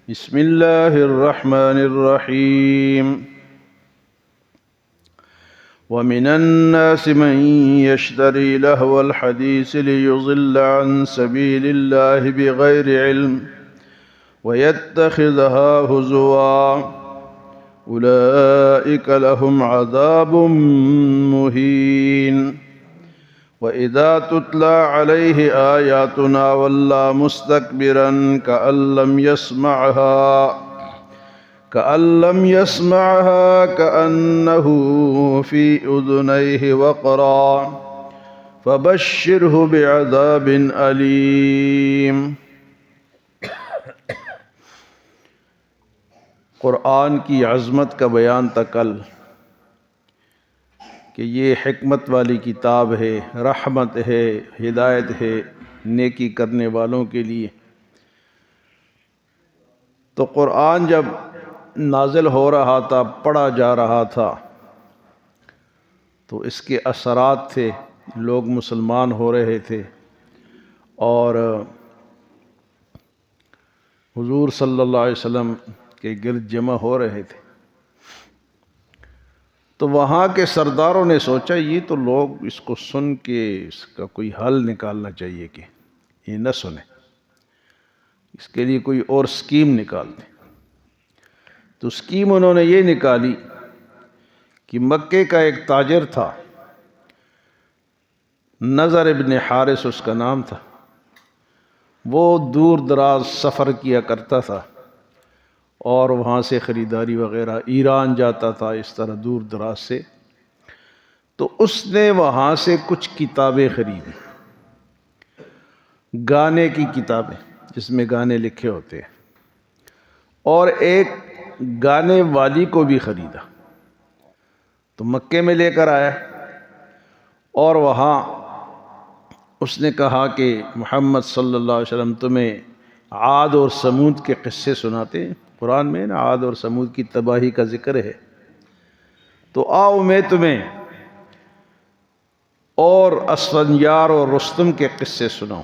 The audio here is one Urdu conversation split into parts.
بسم الله الرحمن الرحيم ومن الناس من يشتري لهو الحديث ليضل عن سبيل الله بغير علم ويتخذها هزوا أولئك لهم عذاب مهين وإذا تتلى عليه آياتنا ولى مستكبرا كأن لم يسمعها كأنه في أذنيه وقرا فبشره بعذاب أليم۔ قرآن کی عظمت کا بیان تھا کل کہ یہ حکمت والی کتاب ہے، رحمت ہے، ہدایت ہے نیکی کرنے والوں کے لیے۔ تو قرآن جب نازل ہو رہا تھا، پڑھا جا رہا تھا، تو اس کے اثرات تھے، لوگ مسلمان ہو رہے تھے اور حضور صلی اللہ علیہ وسلم کے گرد جمع ہو رہے تھے۔ تو وہاں کے سرداروں نے سوچا یہ تو لوگ اس کو سن کے اس کا کوئی حل نکالنا چاہیے کہ یہ نہ سنیں، اس کے لیے کوئی اور اسکیم نکالتے۔ تو اسکیم انہوں نے یہ نکالی کہ مکے کا ایک تاجر تھا، نضر ابن حارث اس کا نام تھا، وہ دور دراز سفر کیا کرتا تھا اور وہاں سے خریداری وغیرہ، ایران جاتا تھا اس طرح دور دراز سے۔ تو اس نے وہاں سے کچھ کتابیں خریدی، گانے کی کتابیں جس میں گانے لکھے ہوتے ہیں، اور ایک گانے والی کو بھی خریدا۔ تو مکے میں لے کر آیا اور وہاں اس نے کہا کہ محمد صلی اللہ علیہ وسلم تمہیں عاد اور سمود کے قصے سناتے ہیں، قرآن میں نا عاد اور سمود کی تباہی کا ذکر ہے، تو آؤ میں تمہیں اور اسفندیار اور رستم کے قصے سناؤں۔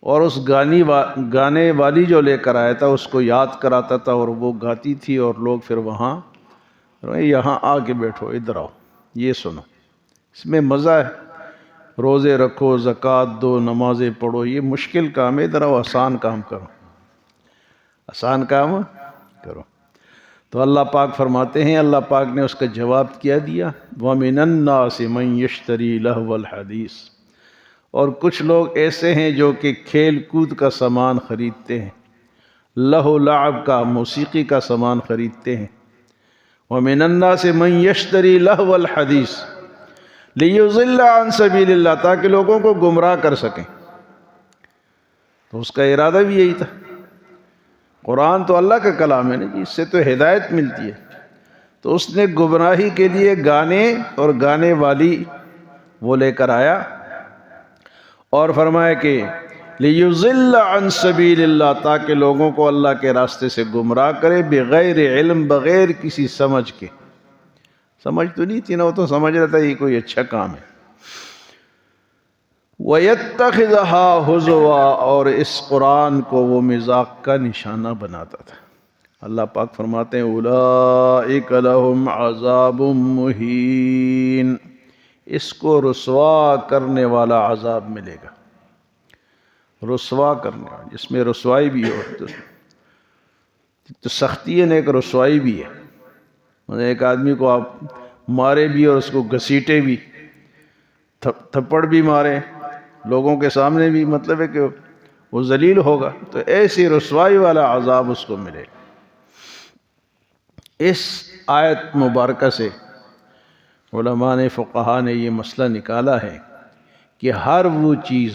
اور اس گانے والی جو لے کر آیا تھا اس کو یاد کراتا تھا اور وہ گاتی تھی، اور لوگ پھر وہاں یہاں آ کے بیٹھو، ادھر آؤ، یہ سنو، اس میں مزہ ہے، روزے رکھو، زکوٰۃ دو، نمازیں پڑھو، یہ مشکل کام ہے، ادھر آؤ، آسان کام کرو، آسان کام کرو۔ تو اللہ پاک فرماتے ہیں، اللہ پاک نے اس کا جواب کیا دیا، وَمِنَ النَّاسِ مَن يَشْتَرِي لَهْوَ الْحَدِيثِ، اور کچھ لوگ ایسے ہیں جو کہ کھیل کود کا سامان خریدتے ہیں، لہو لعب کا، موسیقی کا سامان خریدتے ہیں۔ وَمِنَ النَّاسِ مَن يَشْتَرِي لَهْوَ الْحَدِيثِ لِيُضِلَّ عَن سَبِيلِ اللَّهِ، تاکہ لوگوں کو گمراہ کر سکیں۔ تو اس کا ارادہ بھی یہی تھا۔ قرآن تو اللہ کا کلام ہے نا جی، اس سے تو ہدایت ملتی ہے، تو اس نے گمراہی کے لیے گانے اور گانے والی وہ لے کر آیا اور فرمایا کہ لِيُضِلَّ عَن سَبِيلِ اللَّهِ، تاکہ لوگوں کو اللہ کے راستے سے گمراہ کرے، بغیر علم، بغیر کسی سمجھ کے۔ سمجھ تو نہیں تھی نا، وہ تو سمجھ رہا تھا یہ کوئی اچھا کام ہے۔ وَيَتَّخِذَهَا هُزُوًا، اور اس قرآن کو وہ مذاق کا نشانہ بناتا تھا۔ اللہ پاک فرماتے ہیں أُولَئِكَ لَهُمْ عَذَابٌ مُّهِينٌ، اس کو رسوا کرنے والا عذاب ملے گا، رسوا کرنے والا، جس میں رسوائی بھی ہو تو سختی ہے، ایک رسوائی بھی ہے۔ ایک آدمی کو آپ مارے بھی اور اس کو گھسیٹے بھی، تھپڑ بھی مارے لوگوں کے سامنے بھی، مطلب ہے کہ وہ ذلیل ہوگا، تو ایسی رسوائی والا عذاب اس کو ملے۔ اس آیت مبارکہ سے علماء نے، فقہاء نے یہ مسئلہ نکالا ہے کہ ہر وہ چیز،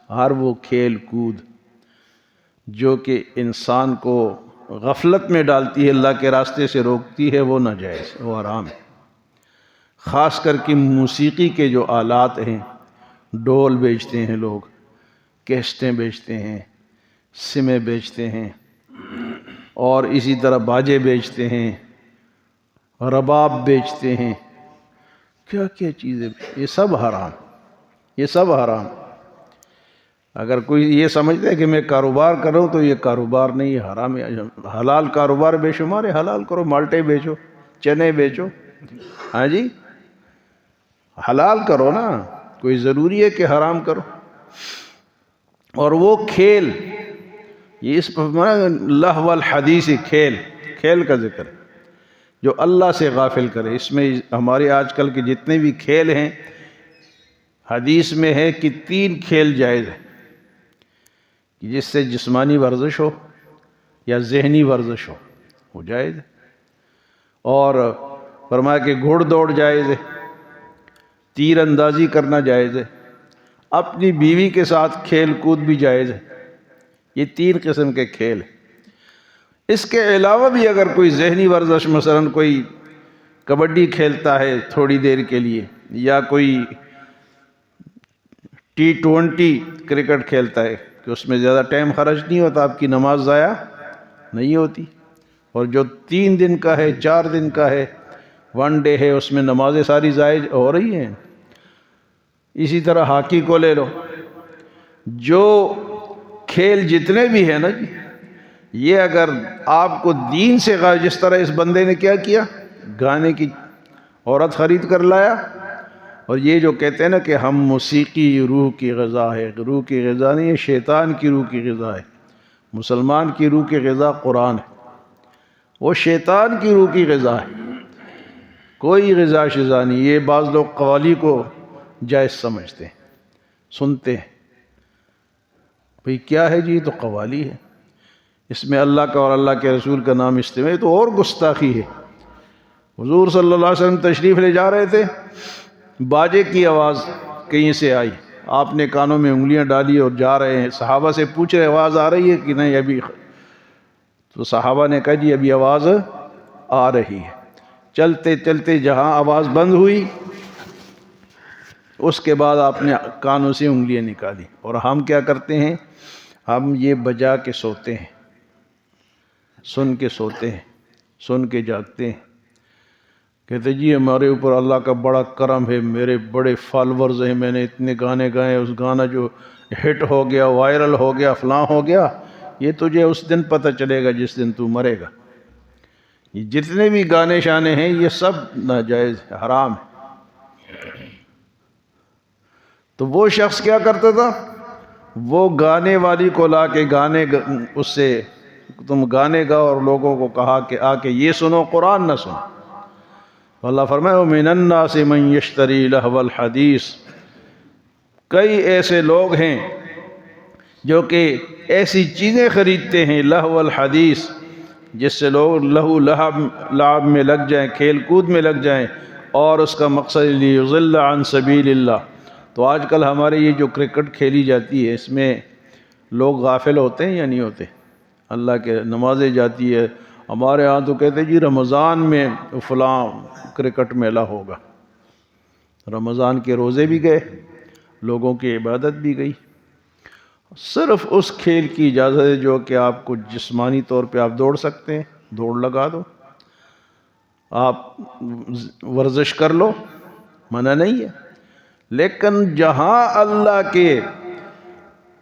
ہر وہ کھیل کود جو کہ انسان کو غفلت میں ڈالتی ہے، اللہ کے راستے سے روکتی ہے، وہ ناجائز، وہ حرام ہے۔ خاص کر کے موسیقی کے جو آلات ہیں، ڈول بیچتے ہیں لوگ، کیسٹیں بیچتے ہیں، سمیں بیچتے ہیں، اور اسی طرح باجے بیچتے ہیں، رباب بیچتے ہیں، کیا کیا چیزیں، یہ سب حرام، یہ سب حرام۔ اگر کوئی یہ سمجھتا ہے کہ میں کاروبار کر رہا ہوں تو یہ کاروبار نہیں ہے، حرام ہے۔ حلال کاروبار بے شمار ہے، حلال کرو، مالٹے بیچو، چنے بیچو، ہاں جی، حلال کرو نا، کوئی ضروری ہے کہ حرام کرو۔ اور وہ کھیل، یہ اس پر لہو الحدیث، کھیل، کھیل کا ذکر ہے جو اللہ سے غافل کرے۔ اس میں ہمارے آج کل کے جتنے بھی کھیل ہیں، حدیث میں ہے کہ 3 کھیل جائز ہیں جس سے جسمانی ورزش ہو یا ذہنی ورزش ہو، وہ جائز ہے۔ اور فرمایا کہ گھوڑ دوڑ جائز ہے، تیر اندازی کرنا جائز ہے، اپنی بیوی کے ساتھ کھیل کود بھی جائز ہے۔ یہ 3 قسم کے کھیل ہیں۔ اس کے علاوہ بھی اگر کوئی ذہنی ورزش، مثلا کوئی کبڈی کھیلتا ہے تھوڑی دیر کے لیے، یا کوئی T20 کرکٹ کھیلتا ہے کہ اس میں زیادہ ٹائم خرچ نہیں ہوتا، آپ کی نماز ضائع نہیں ہوتی۔ اور جو 3 دن کا ہے، 4 دن کا ہے، 1 ڈے ہے، اس میں نمازیں ساری ضائع ہو رہی ہیں۔ اسی طرح ہاکی کو لے لو، جو کھیل جتنے بھی ہیں نا جی، یہ اگر آپ کو دین سے جس طرح اس بندے نے کیا کیا، گانے کی عورت خرید کر لایا، اور یہ جو کہتے ہیں نا کہ ہم موسیقی روح کی غذا ہے، روح کی غذا نہیں ہے، شیطان کی روح کی غذا ہے۔ مسلمان کی روح کی غذا قرآن ہے، وہ شیطان کی روح کی غذا ہے، کوئی غذا شذا نہیں۔ یہ بعض لوگ قوالی کو جائز سمجھتے ہیں، سنتے ہیں، بھئی کیا ہے جی، تو قوالی ہے، اس میں اللہ کا اور اللہ کے رسول کا نام استعمال، تو اور گستاخی ہے۔ حضور صلی اللہ علیہ وسلم تشریف لے جا رہے تھے، باجے کی آواز کہیں سے آئی، آپ نے کانوں میں انگلیاں ڈالی اور جا رہے ہیں، صحابہ سے پوچھ رہے آواز آ رہی ہے کہ نہیں ابھی؟ تو صحابہ نے کہا جی ابھی آواز آ رہی ہے۔ چلتے چلتے جہاں آواز بند ہوئی، اس کے بعد آپ نے کانوں سے انگلیاں نکالی۔ اور ہم کیا کرتے ہیں؟ ہم یہ بجا کے سوتے ہیں، سن کے سوتے ہیں، سن کے جاگتے ہیں۔ کہتے جی ہمارے اوپر اللہ کا بڑا کرم ہے، میرے بڑے فالورز ہیں، میں نے اتنے گانے گائے، اس گانا جو ہٹ ہو گیا، وائرل ہو گیا، فلاں ہو گیا۔ یہ تجھے اس دن پتہ چلے گا جس دن تو مرے گا۔ یہ جتنے بھی گانے شانے ہیں یہ سب ناجائز ہے، حرام ہے۔ تو وہ شخص کیا کرتا تھا؟ وہ گانے والی کو لا کے اس سے تم گانے گاؤ، اور لوگوں کو کہا کہ آ کے یہ سنو، قرآن نہ سنو۔ اللہ فرمائے وَمِنَ النَّاسِ مَن يَشْتَرِي لَهْوَ الْحَدِيثِ، کئی ایسے لوگ ہیں جو کہ ایسی چیزیں خریدتے ہیں، لہو الحدیث، جس سے لوگ لہو لعب میں لگ جائیں، کھیل کود میں لگ جائیں، اور اس کا مقصد لیضل عن سبیل اللہ۔ تو آج کل ہمارے یہ جو کرکٹ کھیلی جاتی ہے، اس میں لوگ غافل ہوتے ہیں یا نہیں ہوتے؟ اللہ کے نمازیں جاتی ہے، ہمارے ہاں تو کہتے ہیں جی رمضان میں فلاں کرکٹ میلہ ہوگا، رمضان کے روزے بھی گئے، لوگوں کی عبادت بھی گئی۔ صرف اس کھیل کی اجازت ہے جو کہ آپ کو جسمانی طور پہ آپ دوڑ سکتے ہیں، دوڑ لگا دو، آپ ورزش کر لو، منع نہیں ہے۔ لیکن جہاں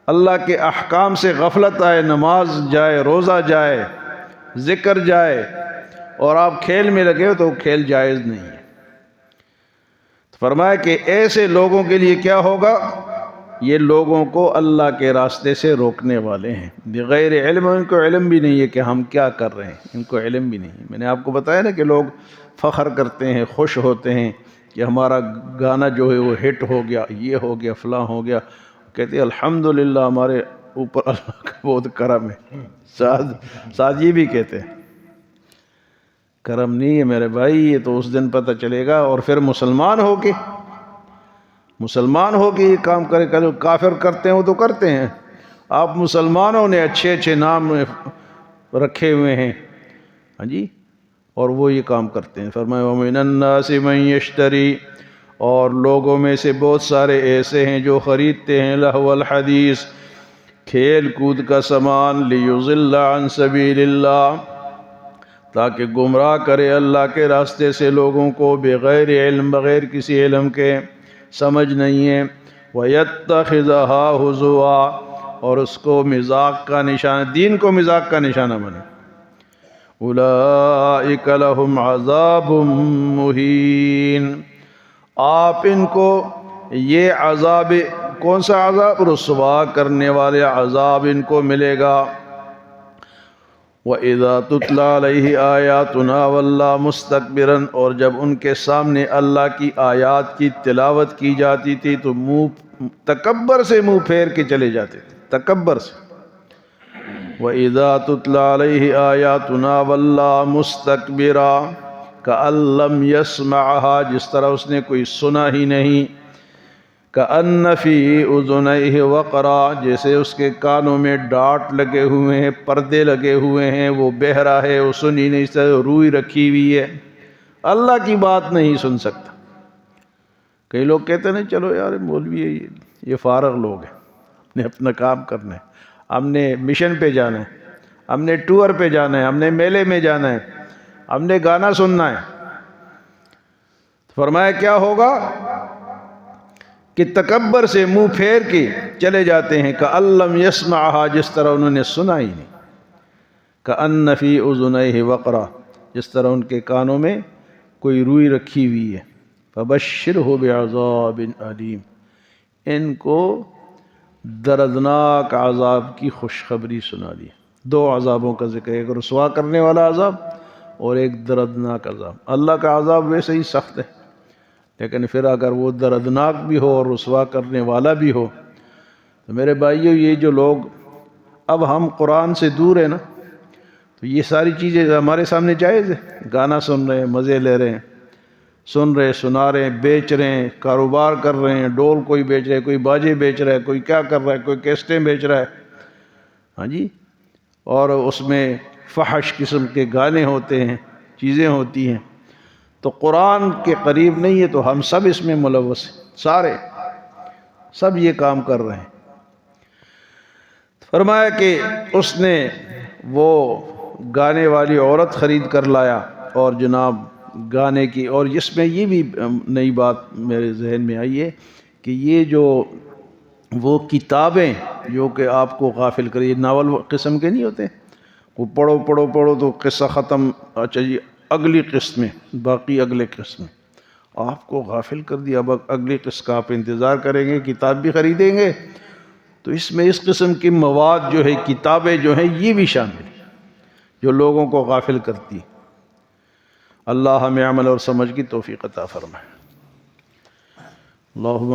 اللہ کے احکام سے غفلت آئے، نماز جائے، روزہ جائے، ذکر جائے، اور آپ کھیل میں لگے ہو تو کھیل جائز نہیں ہے۔ فرمایا کہ ایسے لوگوں کے لیے کیا ہوگا؟ یہ لوگوں کو اللہ کے راستے سے روکنے والے ہیں، بغیر علم، ان کو علم بھی نہیں ہے کہ ہم کیا کر رہے ہیں، ان کو علم بھی نہیں ہے۔ میں نے آپ کو بتایا نا کہ لوگ فخر کرتے ہیں، خوش ہوتے ہیں کہ ہمارا گانا جو ہے وہ ہٹ ہو گیا، یہ ہو گیا، فلاں ہو گیا، کہتے ہیں الحمدللہ ہمارے اوپر اللہ کا بہت کرم ہے۔ ساتھ یہ بھی کہتے ہیں کرم نہیں ہے میرے بھائی، یہ تو اس دن پتہ چلے گا۔ اور پھر مسلمان ہو کے یہ کام کرے، کافر کرتے ہیں تو کرتے ہیں، آپ مسلمانوں نے اچھے اچھے نام رکھے ہوئے ہیں، ہاں جی، اور وہ یہ کام کرتے ہیں۔ فرمایا وَمِنَ النَّاسِ مَن يَشْتَرِي، اور لوگوں میں سے بہت سارے ایسے ہیں جو خریدتے ہیں لہو الحدیث، کھیل کود کا سامان، لیضل عن سبیل اللہ، تاکہ گمراہ کرے اللہ کے راستے سے لوگوں کو، بغیر علم، بغیر کسی علم کے، سمجھ نہیں ہے، وَيَتَّخِذَهَا هُزُوًا، اور اس کو مذاق کا نشانہ، دین کو مذاق کا نشانہ بنے. اولئک لہم عذاب مہین، آپ ان کو یہ عذاب، کون سا عذاب؟ رسوا کرنے والے عذاب ان کو ملے گا. وَإِذَا تُتْلَى عَلَيْهِ آيَاتُنَا وَلَّى مُسْتَكْبِرًا، اور جب ان کے سامنے اللہ کی آیات کی تلاوت کی جاتی تھی تو تکبر سے منہ پھیر کے چلے جاتے تھے، تکبر سے. وَإِذَا تُتْلَى عَلَيْهِ آيَاتُنَا وَلَّى مُسْتَكْبِرًا كَأَن لَّمْ يَسْمَعْهَا، جس طرح اس نے کوئی سنا ہی نہیں. كَأَنَّ فِي أُذُنَيْهِ وَقْرًا، جیسے اس کے کانوں میں ڈاٹ لگے ہوئے ہیں، پردے لگے ہوئے ہیں، وہ بہرا ہے، وہ سن ہی نہیں سکتا، روئی رکھی ہوئی ہے، اللہ کی بات نہیں سن سکتا. کئی لوگ کہتے ہیں چلو یار مولوی ہے، یہ فارغ لوگ ہیں، ہم نے اپنا کام کرنا ہے، ہم نے مشن پہ جانا ہے، ہم نے ٹور پہ جانا ہے، ہم نے میلے میں جانا ہے، ہم نے گانا سننا ہے. فرمایا کیا ہوگا کہ تکبر سے منہ پھیر کے چلے جاتے ہیں. کَأَن لَّمْ يَسْمَعْهَا، جس طرح انہوں نے سنا ہی نہیں. كَأَنَّ فِي أُذُنَيْهِ وَقْرًا، جس طرح ان کے کانوں میں کوئی روئی رکھی ہوئی ہے. فَبَشِّرْهُ بِعَذَابٍ أَلِيمٍ، ان کو دردناک عذاب کی خوشخبری سنا دی. دو عذابوں کا ذکر، ایک رسوا کرنے والا عذاب اور ایک دردناک عذاب. اللہ کا عذاب ویسے ہی سخت ہے، لیکن پھر اگر وہ دردناک بھی ہو اور رسوا کرنے والا بھی ہو تو میرے بھائیو، یہ جو لوگ اب ہم قرآن سے دور ہیں نا، تو یہ ساری چیزیں ہمارے سامنے جائز ہے. گانا سن رہے ہیں، مزے لے رہے ہیں، سن رہے، سنا رہے ہیں، بیچ رہے ہیں، کاروبار کر رہے ہیں، ڈول کوئی بیچ رہا ہے، کوئی باجے بیچ رہا ہے، کوئی کیا کر رہا ہے، کوئی کیسٹیں بیچ رہا ہے، ہاں جی، اور اس میں فحش قسم کے گانے ہوتے ہیں، چیزیں ہوتی ہیں. تو قرآن کے قریب نہیں ہے، تو ہم سب اس میں ملوث ہیں، سارے سب یہ کام کر رہے ہیں. فرمایا کہ اس نے وہ گانے والی عورت خرید کر لایا، اور جناب گانے کی، اور اس میں یہ بھی نئی بات میرے ذہن میں آئی ہے کہ یہ جو وہ کتابیں جو کہ آپ کو غافل کری، ناول قسم کے نہیں ہوتے، وہ پڑھو پڑھو پڑھو تو قصہ ختم، اچھا جی اگلی قسط میں، باقی اگلے قسط میں، آپ کو غافل کر دیا. اب اگلی قسط کا آپ انتظار کریں گے، کتاب بھی خریدیں گے، تو اس میں اس قسم کی مواد جو ہے، کتابیں جو ہیں، یہ بھی شامل ہیں جو لوگوں کو غافل کرتی ہیں. اللہ ہمیں عمل اور سمجھ کی توفیق عطا فرمائے. اللہم